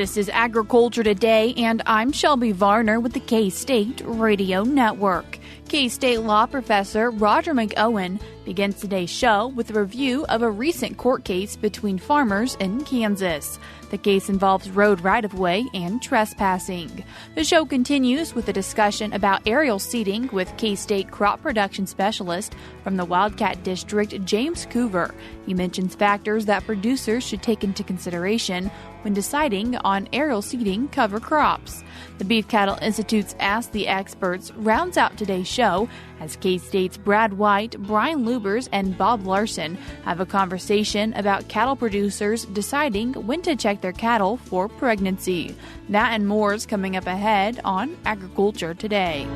This is Agriculture Today, and I'm Shelby Varner with the K-State Radio Network. K-State law professor Roger McEowen begins today's show with a review of a recent court case between farmers in Kansas. The case involves road right-of-way and trespassing. The show continues with a discussion about aerial seeding with K-State crop production specialist from the Wildcat District James Coover. He mentions factors that producers should take into consideration when deciding on aerial seeding cover crops. The Beef Cattle Institute's Ask the Experts rounds out today's show as K-State's Brad White, Brian Lubbers, and Bob Larson have a conversation about cattle producers deciding when to check their cattle for pregnancy. That and more is coming up ahead on Agriculture Today.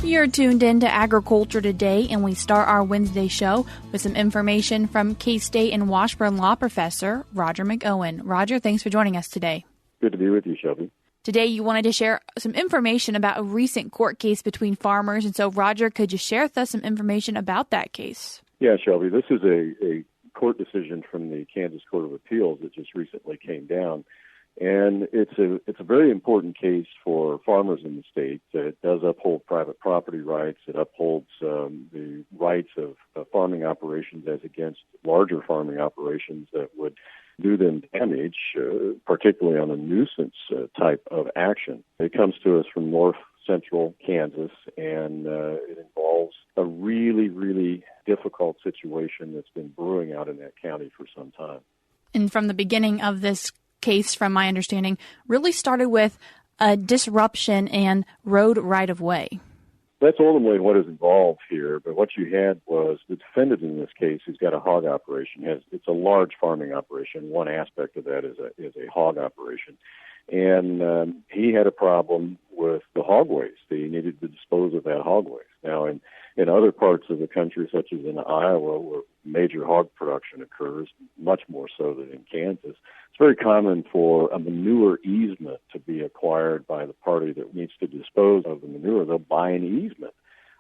You're tuned in to Agriculture Today, and we start our Wednesday show with some information from K-State and Washburn law professor Roger McEowen. Roger, thanks for joining us today. Good to be with you, Shelby. Today, you wanted to share some information about a recent court case between farmers, and so, Roger, could you share with us some information about that case? Yeah, Shelby, this is a court decision from the Kansas Court of Appeals that just recently came down. And it's a very important case for farmers in the state. It does uphold private property rights. It upholds the rights of farming operations as against larger farming operations that would do them damage, particularly on a nuisance type of action. It comes to us from north central Kansas, and it involves a really, really difficult situation that's been brewing out in that county for some time. And from the beginning of this case, from my understanding, really started with a disruption and road right-of-way. That's ultimately what is involved here, but what you had was the defendant in this case, who's got a hog operation. It's a large farming operation. One aspect of that is a hog operation. And he had a problem with the hog waste. He needed to dispose of that hog waste. Now, in other parts of the country, such as in Iowa, where major hog production occurs, much more so than in Kansas, it's very common for a manure easement to be acquired by the party that needs to dispose of the manure. They'll buy an easement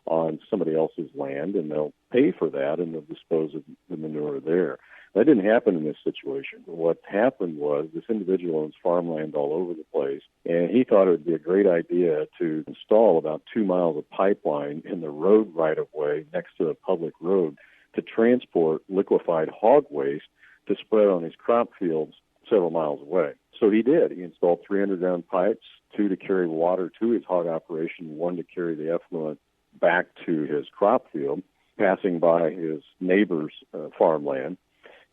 on somebody else's land, and they'll pay for that, and they'll dispose of the manure there. That didn't happen in this situation. What happened was this individual owns farmland all over the place, and he thought it would be a great idea to install about 2 miles of pipeline in the road right-of-way next to the public road to transport liquefied hog waste to spread on his crop fields several miles away. So he did. He installed 3 underground pipes, 2 to carry water to his hog operation, 1 to carry the effluent back to his crop field, passing by his neighbor's farmland.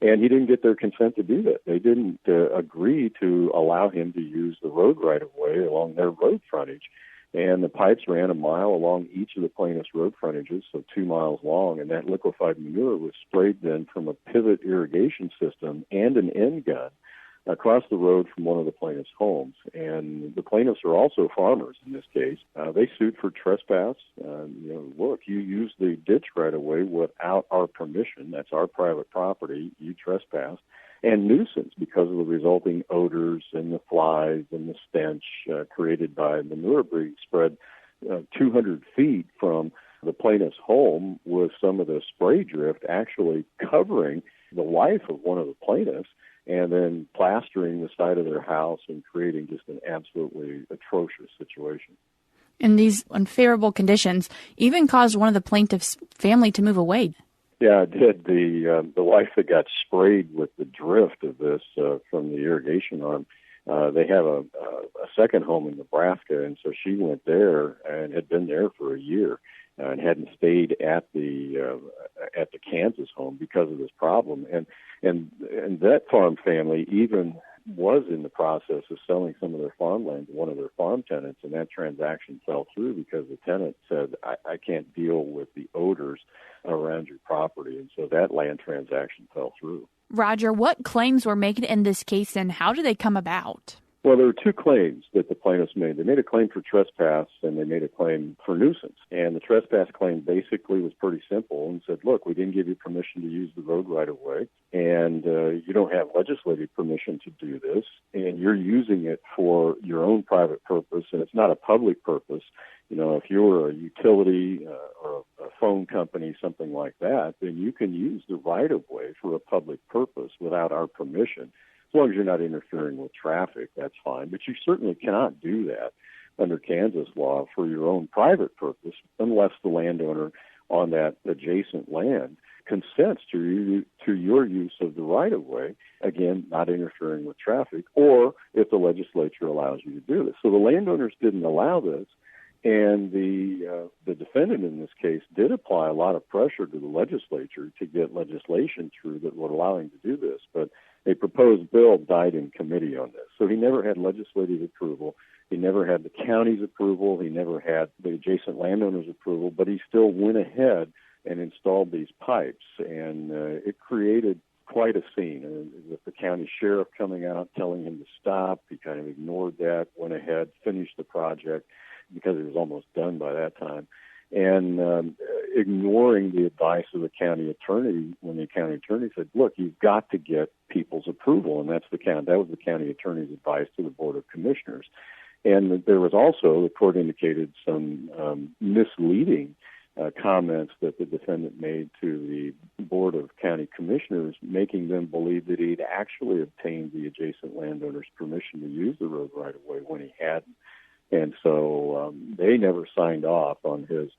And he didn't get their consent to do that. They didn't agree to allow him to use the road right-of-way along their road frontage. And the pipes ran a mile along each of the plaintiff's road frontages, so 2 miles long. And that liquefied manure was sprayed then from a pivot irrigation system and an end gun across the road from one of the plaintiff's homes. And the plaintiffs are also farmers in this case. They sued for trespass. Look, you use the ditch right away without our permission. That's our private property. You trespassed. And nuisance because of the resulting odors and the flies and the stench created by manure being spread 200 feet from the plaintiff's home, with some of the spray drift actually covering the wife of one of the plaintiffs and then plastering the side of their house and creating just an absolutely atrocious situation. And these unfavorable conditions even caused one of the plaintiff's family to move away. Yeah, it did. The wife that got sprayed with the drift of this from the irrigation arm, they have a second home in Nebraska, and so she went there and had been there for a year and hadn't stayed at the Kansas home because of this problem. And that farm family even was in the process of selling some of their farmland to one of their farm tenants, and that transaction fell through because the tenant said, I can't deal with the odors around your property, and so that land transaction fell through. Roger, what claims were made in this case, and how did they come about? Well, there were two claims that the plaintiffs made. They made a claim for trespass, and they made a claim for nuisance. And the trespass claim basically was pretty simple and said, look, we didn't give you permission to use the road right of way, and you don't have legislative permission to do this, and you're using it for your own private purpose, and it's not a public purpose. You know, if you're a utility or a phone company, something like that, then you can use the right of way for a public purpose without our permission. As long as you're not interfering with traffic, that's fine. But you certainly cannot do that under Kansas law for your own private purpose unless the landowner on that adjacent land consents to your use of the right-of-way, again, not interfering with traffic, or if the legislature allows you to do this. So the landowners didn't allow this, and the defendant in this case did apply a lot of pressure to the legislature to get legislation through that would allow him to do this. But a proposed bill died in committee on this. So he never had legislative approval. He never had the county's approval. He never had the adjacent landowners' approval, but he still went ahead and installed these pipes. And it created quite a scene with the county sheriff coming out telling him to stop. He kind of ignored that, went ahead, finished the project because it was almost done by that time. And ignoring the advice of the county attorney when the county attorney said, look, you've got to get people's approval. And that was the county attorney's advice to the Board of Commissioners. And there was also, the court indicated, some misleading comments that the defendant made to the Board of County Commissioners, making them believe that he'd actually obtained the adjacent landowner's permission to use the road right of way when he hadn't. And so they never signed off on his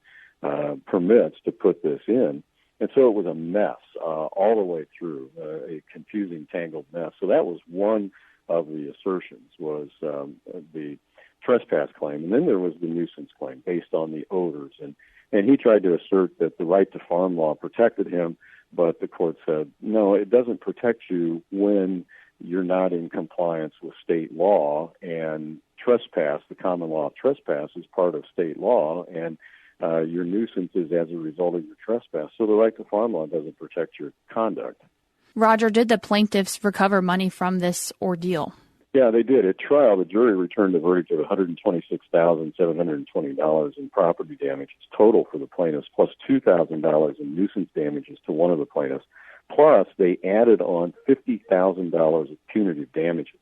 permits to put this in. And so it was a mess all the way through, a confusing, tangled mess. So that was one of the assertions, was the trespass claim. And then there was the nuisance claim based on the odors. And he tried to assert that the right to farm law protected him, but the court said, no, it doesn't protect you when you're not in compliance with state law, and trespass, the common law of trespass, is part of state law, and your nuisance is as a result of your trespass. So the right to farm law doesn't protect your conduct. Roger, did the plaintiffs recover money from this ordeal? Yeah, they did. At trial, the jury returned a verdict of $126,720 in property damages total for the plaintiffs, plus $2,000 in nuisance damages to one of the plaintiffs. Plus, they added on $50,000 of punitive damages.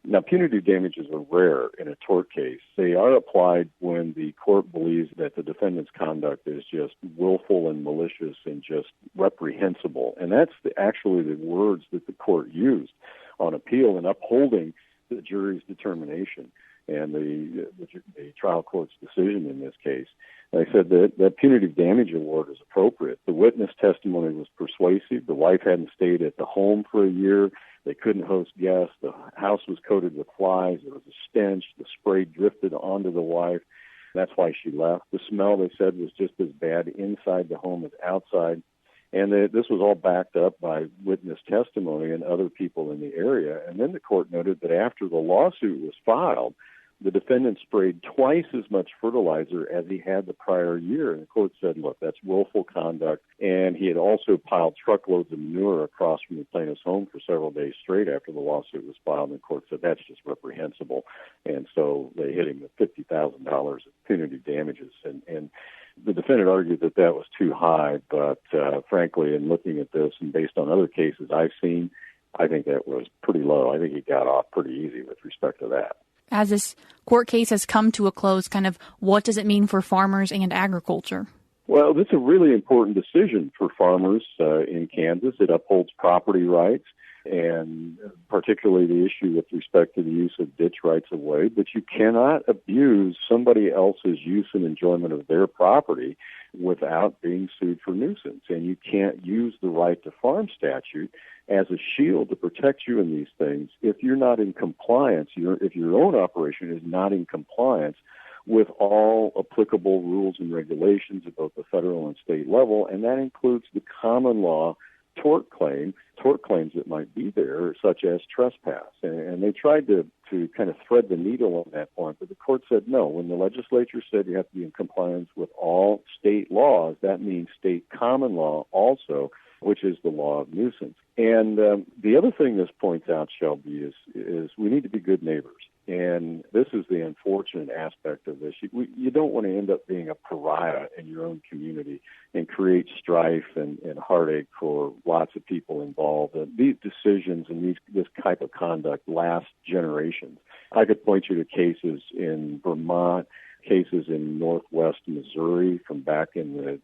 Now, punitive damages are rare in a tort case. They are applied when the court believes that the defendant's conduct is just willful and malicious and just reprehensible. And that's actually the words that the court used on appeal in upholding the jury's determination and the trial court's decision in this case. They said that that punitive damage award is appropriate. The witness testimony was persuasive. The wife hadn't stayed at the home for a year. They couldn't host guests. The house was coated with flies. There was a stench. The spray drifted onto the wife. That's why she left. The smell, they said, was just as bad inside the home as outside. And this was all backed up by witness testimony and other people in the area. And then the court noted that after the lawsuit was filed, the defendant sprayed twice as much fertilizer as he had the prior year. And the court said, look, that's willful conduct. And he had also piled truckloads of manure across from the plaintiff's home for several days straight after the lawsuit was filed. And the court said that's just reprehensible. And so they hit him with $50,000 of punitive damages. And the defendant argued that that was too high. But frankly, in looking at this and based on other cases I've seen, I think that was pretty low. I think he got off pretty easy with respect to that. As this court case has come to a close, kind of what does it mean for farmers and agriculture? Well, this is a really important decision for farmers in Kansas. It upholds property rights, and particularly the issue with respect to the use of ditch rights of way. But you cannot abuse somebody else's use and enjoyment of their property without being sued for nuisance. And you can't use the right to farm statute as a shield to protect you in these things if you're not in compliance, if your own operation is not in compliance with all applicable rules and regulations at both the federal and state level, and that includes the common law tort claims that might be there, such as trespass. And they tried to kind of thread the needle on that point, but the court said no. When the legislature said you have to be in compliance with all state laws, that means state common law also, which is the law of nuisance. And the other thing this points out, Shelby, is we need to be good neighbors. And this is the unfortunate aspect of this. You don't want to end up being a pariah in your own community and create strife and heartache for lots of people involved. And these decisions and this type of conduct last generations. I could point you to cases in Vermont, cases in northwest Missouri from back in the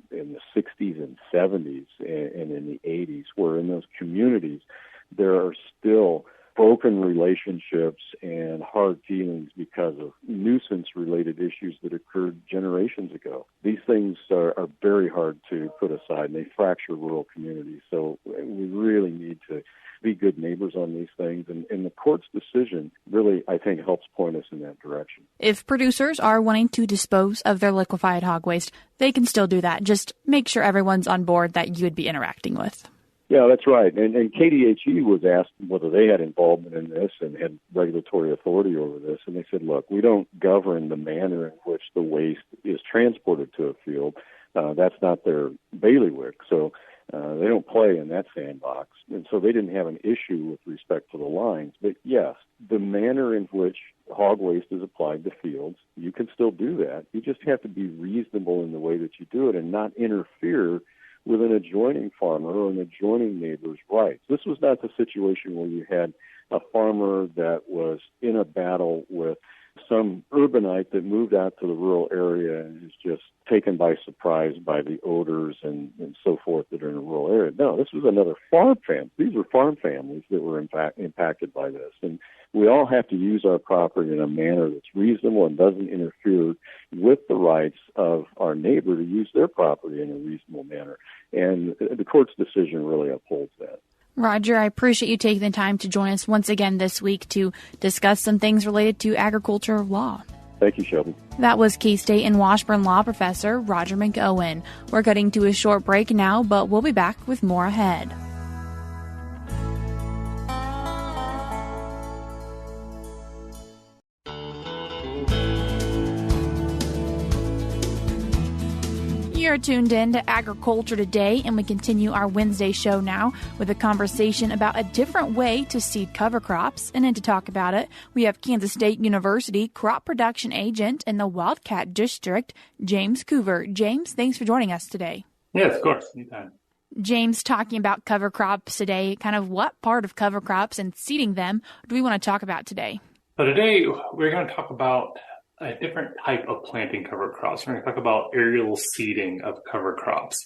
60s and 70s and in the 80s, where in those communities there are still broken relationships and hard feelings because of nuisance-related issues that occurred generations ago. These things are very hard to put aside, and they fracture rural communities. So we really need to be good neighbors on these things, and the court's decision really, I think, helps point us in that direction. If producers are wanting to dispose of their liquefied hog waste, they can still do that. Just make sure everyone's on board that you would be interacting with. Yeah, that's right. And KDHE was asked whether they had involvement in this and had regulatory authority over this. And they said, look, we don't govern the manner in which the waste is transported to a field. That's not their bailiwick. So they don't play in that sandbox. And so they didn't have an issue with respect to the lines. But yes, the manner in which hog waste is applied to fields, you can still do that. You just have to be reasonable in the way that you do it and not interfere with an adjoining farmer or an adjoining neighbor's rights. This was not the situation where you had a farmer that was in a battle with some urbanite that moved out to the rural area and is just taken by surprise by the odors and so forth that are in a rural area. No, this was another farm family. These were farm families that were impacted by this. And we all have to use our property in a manner that's reasonable and doesn't interfere with the rights of our neighbor to use their property in a reasonable manner. And the court's decision really upholds that. Roger, I appreciate you taking the time to join us once again this week to discuss some things related to agriculture law. Thank you, Shelby. That was K-State and Washburn Law Professor Roger McEowen. We're cutting to a short break now, but we'll be back with more ahead. You're tuned in to Agriculture Today, and we continue our Wednesday show now with a conversation about a different way to seed cover crops. And then to talk about it, we have Kansas State University crop production agent in the Wildcat District, James Coover. James, thanks for joining us today. Yes, of course. Anytime. James, talking about cover crops today, kind of what part of cover crops and seeding them do we want to talk about today? So today we're going to talk about a different type of planting cover crops. We're going to talk about aerial seeding of cover crops.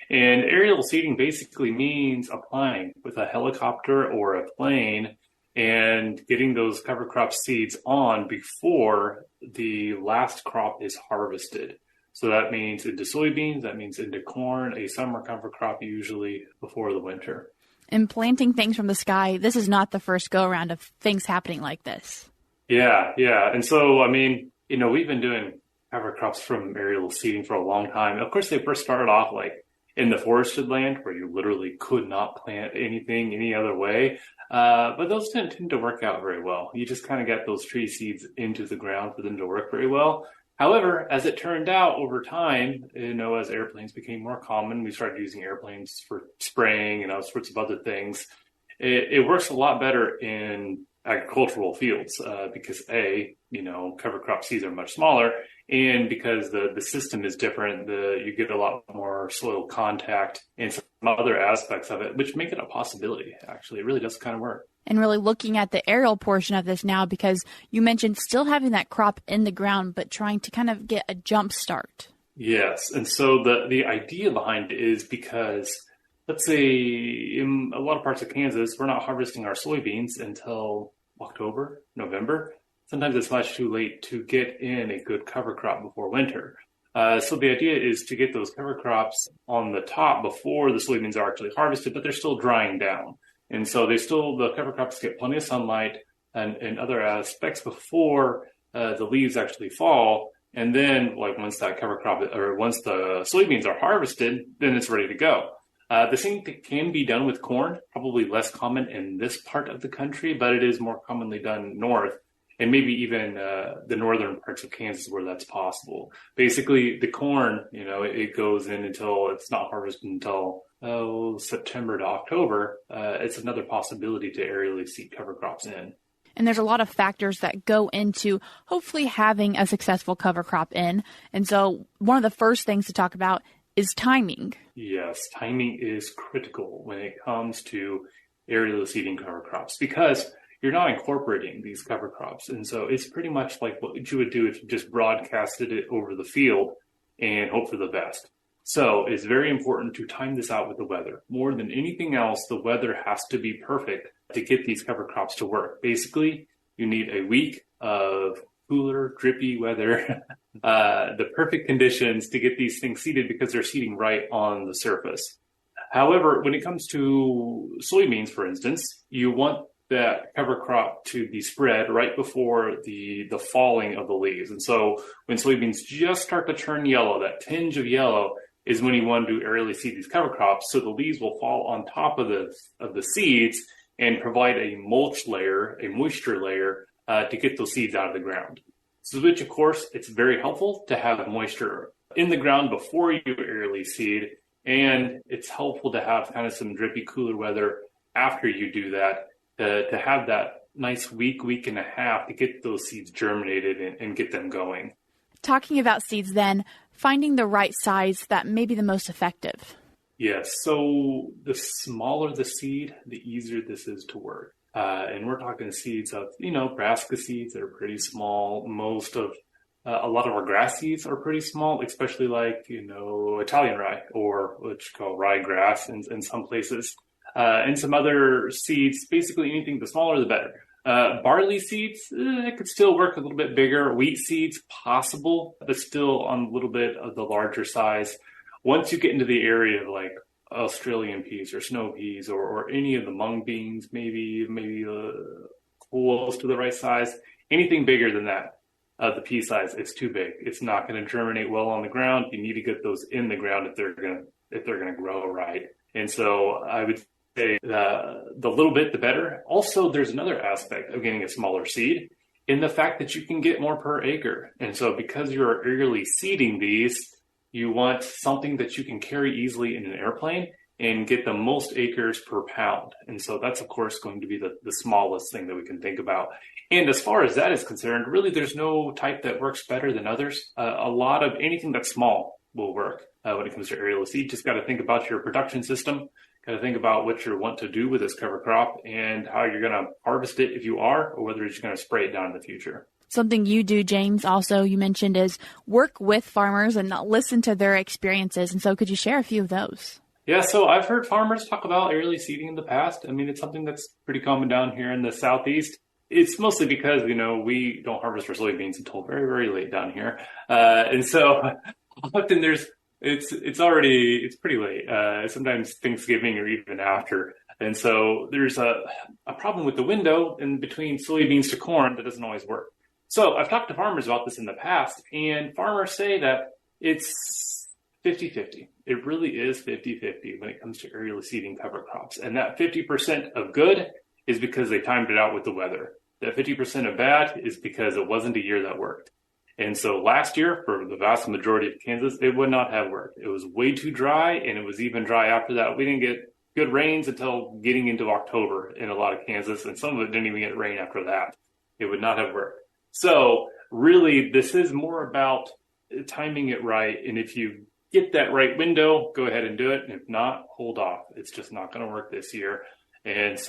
And aerial seeding basically means applying with a helicopter or a plane and getting those cover crop seeds on before the last crop is harvested. So that means into soybeans, that means into corn, a summer cover crop usually before the winter. And planting things from the sky, this is not the first go-around of things happening like this. Yeah. And so, we've been doing cover crops from aerial seeding for a long time. Of course, they first started off like in the forested land where you literally could not plant anything any other way. But those didn't tend to work out very well. You just kind of get those tree seeds into the ground for them to work very well. However, as it turned out over time, as airplanes became more common, we started using airplanes for spraying and all sorts of other things. It works a lot better in agricultural fields because cover crop seeds are much smaller, and because the system is different, you get a lot more soil contact and some other aspects of it, which make it a possibility. Actually, it really does kind of work. And really looking at the aerial portion of this now, because you mentioned still having that crop in the ground, but trying to kind of get a jump start. Yes, and so the idea behind it is because, let's say, in a lot of parts of Kansas, we're not harvesting our soybeans until October, November. Sometimes it's much too late to get in a good cover crop before winter. So the idea is to get those cover crops on the top before the soybeans are actually harvested, but they're still drying down. And so the cover crops get plenty of sunlight and other aspects before the leaves actually fall. And then once the soybeans are harvested, then it's ready to go. The same thing can be done with corn, probably less common in this part of the country, but it is more commonly done north and maybe even the northern parts of Kansas where that's possible. Basically, the corn, it goes in until it's not harvested until September to October, it's another possibility to aerially seed cover crops in. And there's a lot of factors that go into hopefully having a successful cover crop in. And so one of the first things to talk about is timing. Yes, timing is critical when it comes to aerial seeding cover crops because you're not incorporating these cover crops. And so it's pretty much like what you would do if you just broadcasted it over the field and hope for the best. So it's very important to time this out with the weather. More than anything else, the weather has to be perfect to get these cover crops to work. Basically, you need a week of cooler, drippy weather, the perfect conditions to get these things seeded because they're seeding right on the surface. However, when it comes to soybeans, for instance, you want that cover crop to be spread right before the falling of the leaves. And so when soybeans just start to turn yellow, that tinge of yellow is when you want to aerially seed these cover crops. So the leaves will fall on top of the seeds and provide a mulch layer, a moisture layer, to get those seeds out of the ground. So which, of course, it's very helpful to have moisture in the ground before you aerially seed. And it's helpful to have kind of some drippy, cooler weather after you do that, to have that nice week and a half to get those seeds germinated and get them going. Talking about seeds then, finding the right size that may be the most effective. Yes, so the smaller the seed, the easier this is to work. And we're talking seeds of, brassica seeds that are pretty small. A lot of our grass seeds are pretty small, especially like, Italian rye or what you call ryegrass in some places. And some other seeds, basically anything, the smaller the better. Barley seeds, it could still work a little bit bigger. Wheat seeds, possible, but still on a little bit of the larger size. Once you get into the area of like Australian peas or snow peas or any of the mung beans, maybe close to the right size, anything bigger than that, the pea size, it's too big. It's not going to germinate well on the ground. You need to get those in the ground if they're going to grow right. And so I would say the little bit, the better. Also, there's another aspect of getting a smaller seed in the fact that you can get more per acre. And so because you're aerially seeding these, you want something that you can carry easily in an airplane and get the most acres per pound. And so that's, of course, going to be the smallest thing that we can think about. And as far as that is concerned, really, there's no type that works better than others. A lot of anything that's small will work when it comes to aerial seed. Just got to think about your production system. Got to think about what you want to do with this cover crop and how you're going to harvest it if you are, or whether you're just going to spray it down in the future. Something you do, James, also you mentioned is work with farmers and listen to their experiences. And so could you share a few of those? Yeah, so I've heard farmers talk about aerially seeding in the past. I mean, it's something that's pretty common down here in the Southeast. It's mostly because, we don't harvest our soybeans until very, very late down here. And so often it's pretty late, sometimes Thanksgiving or even after. And so there's a problem with the window in between soybeans to corn that doesn't always work. So I've talked to farmers about this in the past, and farmers say that it's 50-50. It really is 50-50 when it comes to aerial seeding cover crops. And that 50% of good is because they timed it out with the weather. That 50% of bad is because it wasn't a year that worked. And so last year, for the vast majority of Kansas, it would not have worked. It was way too dry, and it was even dry after that. We didn't get good rains until getting into October in a lot of Kansas, and some of it didn't even get rain after that. It would not have worked. So really, this is more about timing it right. And if you get that right window, go ahead and do it. And if not, hold off. It's just not going to work this year. And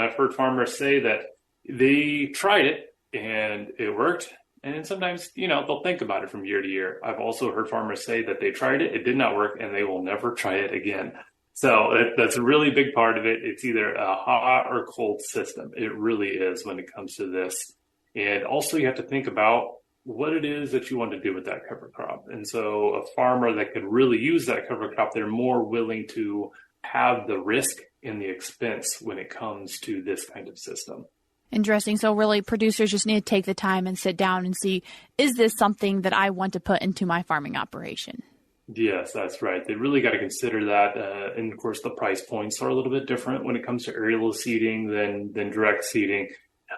I've heard farmers say that they tried it and it worked. And then sometimes, they'll think about it from year to year. I've also heard farmers say that they tried it, it did not work, and they will never try it again. So that's a really big part of it. It's either a hot or cold system. It really is when it comes to this. And also you have to think about what it is that you want to do with that cover crop. And so a farmer that could really use that cover crop, they're more willing to have the risk and the expense when it comes to this kind of system. Interesting. So really producers just need to take the time and sit down and see, is this something that I want to put into my farming operation? Yes, that's right. They really got to consider that. And of course, the price points are a little bit different when it comes to aerial seeding than direct seeding.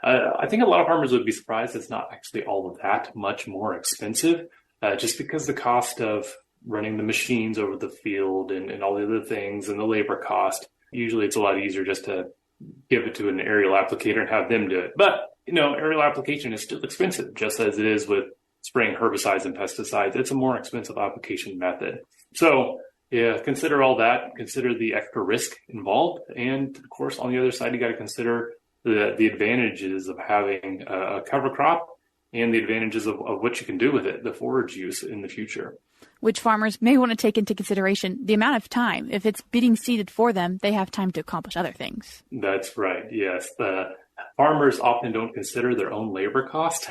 I think a lot of farmers would be surprised it's not actually all of that much more expensive, just because the cost of running the machines over the field and all the other things and the labor cost. Usually it's a lot easier just to give it to an aerial applicator and have them do it. But, aerial application is still expensive, just as it is with spraying herbicides and pesticides. It's a more expensive application method. So, yeah, consider all that. Consider the extra risk involved. And, of course, on the other side, you got to consider the advantages of having a cover crop and the advantages of what you can do with it, the forage use in the future. Which farmers may want to take into consideration the amount of time. If it's being seeded for them, they have time to accomplish other things. That's right, yes. The farmers often don't consider their own labor cost.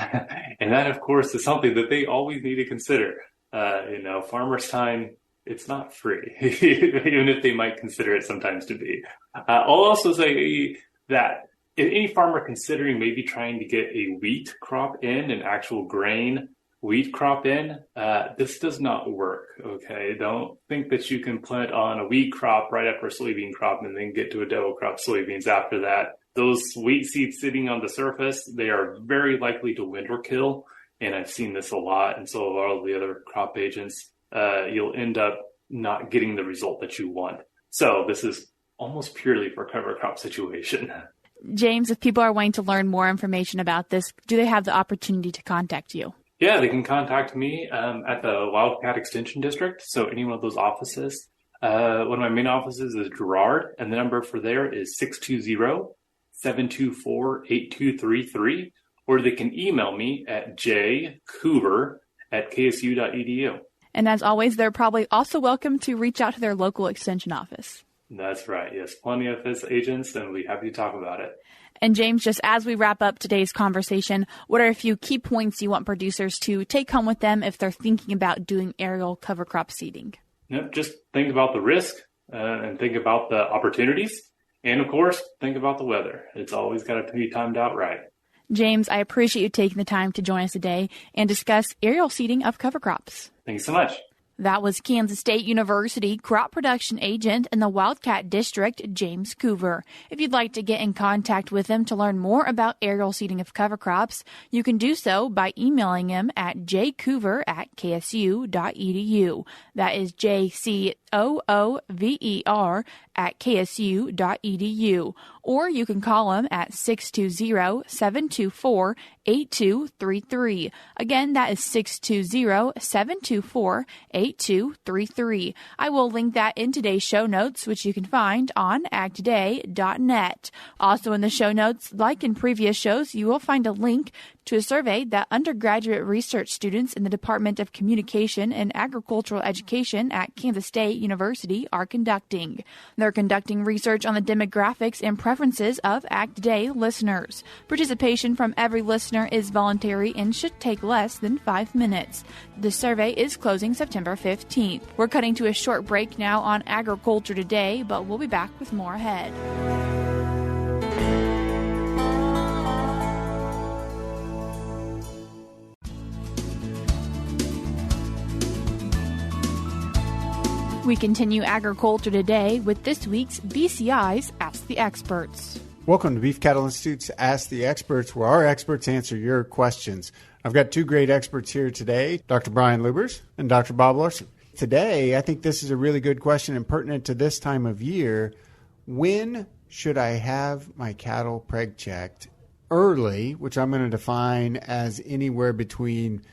And that, of course, is something that they always need to consider. Farmers' time, it's not free, even if they might consider it sometimes to be. I'll also say that if any farmer considering maybe trying to get a wheat crop in, an actual grain wheat crop in, this does not work, okay? Don't think that you can plant on a wheat crop right after a soybean crop and then get to a double crop soybeans after that. Those wheat seeds sitting on the surface, they are very likely to winter kill, and I've seen this a lot, and so have all the other crop agents. You'll end up not getting the result that you want. So this is almost purely for a cover crop situation. James, if people are wanting to learn more information about this, do they have the opportunity to contact you? Yeah, they can contact me at the Wildcat Extension District. So any one of those offices. One of my main offices is Girard, and the number for there is 620-724-8233. Or they can email me at jcoover@ksu.edu. And as always, they're probably also welcome to reach out to their local extension office. That's right. Yes, plenty of his agents, and we'll be happy to talk about it. And James, just as we wrap up today's conversation, what are a few key points you want producers to take home with them if they're thinking about doing aerial cover crop seeding? Yep, just think about the risk and think about the opportunities. And, of course, think about the weather. It's always got to be timed out right. James, I appreciate you taking the time to join us today and discuss aerial seeding of cover crops. Thanks so much. That was Kansas State University crop production agent in the Wildcat District, James Coover. If you'd like to get in contact with him to learn more about aerial seeding of cover crops, you can do so by emailing him at jcoover@ksu.edu. That is JCOOVER@ksu.edu. Or you can call him at 620-724-8233. Again, that is 620-724-8233. I will link that in today's show notes, which you can find on agtoday.net. Also in the show notes, like in previous shows, you will find a link to a survey that undergraduate research students in the Department of Communication and Agricultural Education at Kansas State University are conducting. They're conducting research on the demographics and preferences of Act Today listeners. Participation from every listener is voluntary and should take less than 5 minutes. The survey is closing September 15th. We're cutting to a short break now on Agriculture Today, but we'll be back with more ahead. We continue Agriculture Today with this week's BCI's Ask the Experts. Welcome to Beef Cattle Institute's Ask the Experts, where our experts answer your questions. I've got two great experts here today, Dr. Brian Lubbers and Dr. Bob Larson. Today, I think this is a really good question and pertinent to this time of year. When should I have my cattle preg checked? Early, which I'm going to define as anywhere between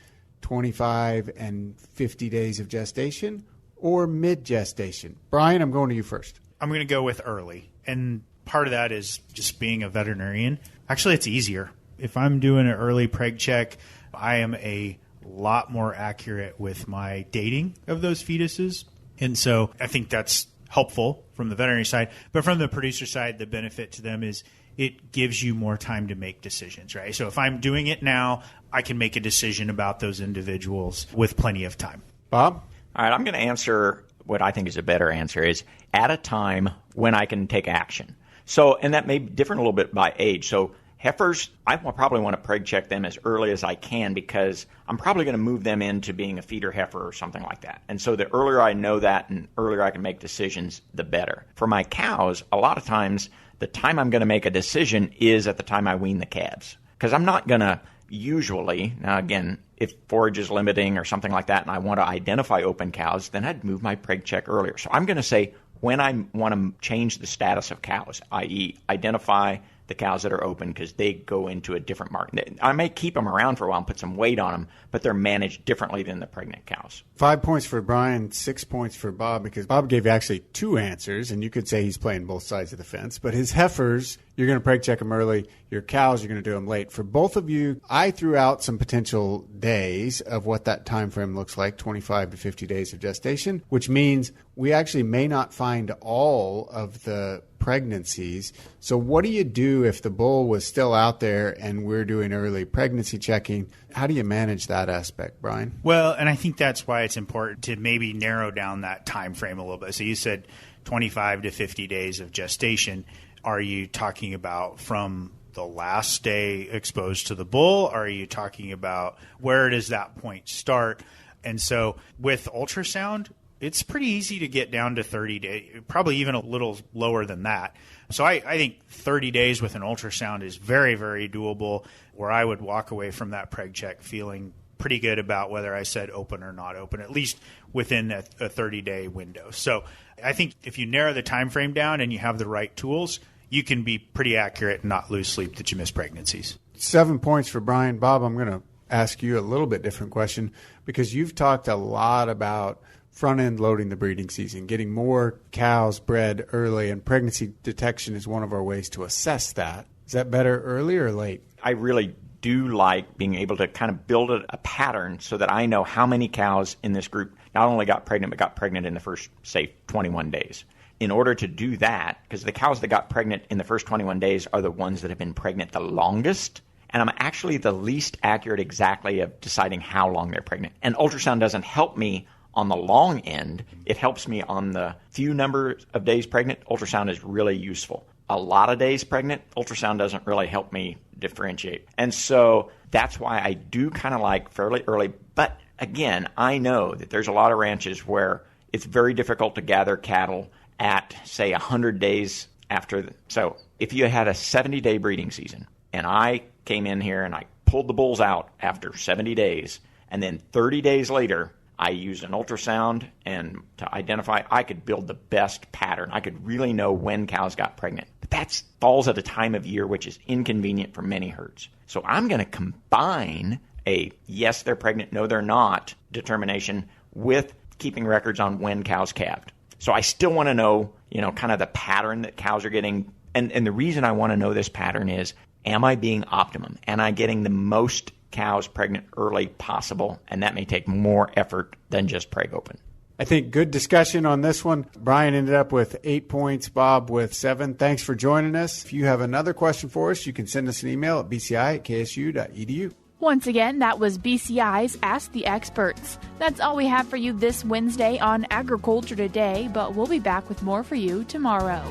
25 and 50 days of gestation, or mid-gestation? Brian, I'm going to you first. I'm going to go with early. And part of that is just being a veterinarian. Actually, it's easier. If I'm doing an early preg check, I am a lot more accurate with my dating of those fetuses. And so I think that's helpful from the veterinary side. But from the producer side, the benefit to them is it gives you more time to make decisions, right? So if I'm doing it now, I can make a decision about those individuals with plenty of time. Bob? All right, I'm going to answer what I think is a better answer is at a time when I can take action. So, and that may be different a little bit by age. So heifers, I will probably want to preg check them as early as I can because I'm probably going to move them into being a feeder heifer or something like that. And so the earlier I know that and earlier I can make decisions, the better. For my cows, a lot of times the time I'm going to make a decision is at the time I wean the calves because I'm not going to usually, now again, if forage is limiting or something like that and I want to identify open cows, then I'd move my Preg check earlier. So I'm going to say when I want to change the status of cows, i.e. identify the cows that are open because they go into a different market. I may keep them around for a while and put some weight on them, but they're managed differently than the pregnant cows. 5 points for Brian, 6 points for Bob, because Bob gave you actually 2 answers, and you could say he's playing both sides of the fence. But his heifers, you're going to Preg check them early. Your cows, you're going to do them late. For both of you, I threw out some potential days of what that time frame looks like, 25 to 50 days of gestation, which means we actually may not find all of the pregnancies. So what do you do if the bull was still out there and we're doing early pregnancy checking? How do you manage that aspect, Brian? Well, and I think that's why it's important to maybe narrow down that time frame a little bit. So you said 25 to 50 days of gestation. Are you talking about from the last day exposed to the bull? Are you talking about where does that point start? And so with ultrasound, it's pretty easy to get down to 30 days, probably even a little lower than that. So I think 30 days with an ultrasound is very, very doable, where I would walk away from that Preg check feeling pretty good about whether I said open or not open, at least within a 30-day window. So I think if you narrow the time frame down and you have the right tools, you can be pretty accurate and not lose sleep that you miss pregnancies. 7 points for Brian. Bob, I'm going to ask you a little bit different question, because you've talked a lot about front-end loading the breeding season, getting more cows bred early, and pregnancy detection is one of our ways to assess that. Is that better early or late? I really do like being able to kind of build a pattern so that I know how many cows in this group not only got pregnant, but got pregnant in the first, say, 21 days. In order to do that, because the cows that got pregnant in the first 21 days are the ones that have been pregnant the longest, and I'm actually the least accurate exactly of deciding how long they're pregnant. And ultrasound doesn't help me on the long end. It helps me on the few number of days pregnant. Ultrasound is really useful. A lot of days pregnant, ultrasound doesn't really help me differentiate. And so that's why I do kind of like fairly early. But again, I know that there's a lot of ranches where it's very difficult to gather cattle at, say, 100 days after. So if you had a 70-day breeding season and I came in here and I pulled the bulls out after 70 days, and then 30 days later I used an ultrasound and to identify, I could build the best pattern. I could really know when cows got pregnant. But that falls at a time of year which is inconvenient for many herds. So I'm going to combine a yes, they're pregnant, no, they're not determination with keeping records on when cows calved. So I still want to know, kind of the pattern that cows are getting. And the reason I want to know this pattern is, am I being optimum? Am I getting the most cows pregnant early possible? And that may take more effort than just Preg open. I think good discussion on this one. Brian ended up with 8 points, Bob with 7. Thanks for joining us. If you have another question for us, you can send us an email at bci@ksu.edu. Once again, that was BCI's Ask the Experts. That's all we have for you this Wednesday on Agriculture Today, but we'll be back with more for you tomorrow.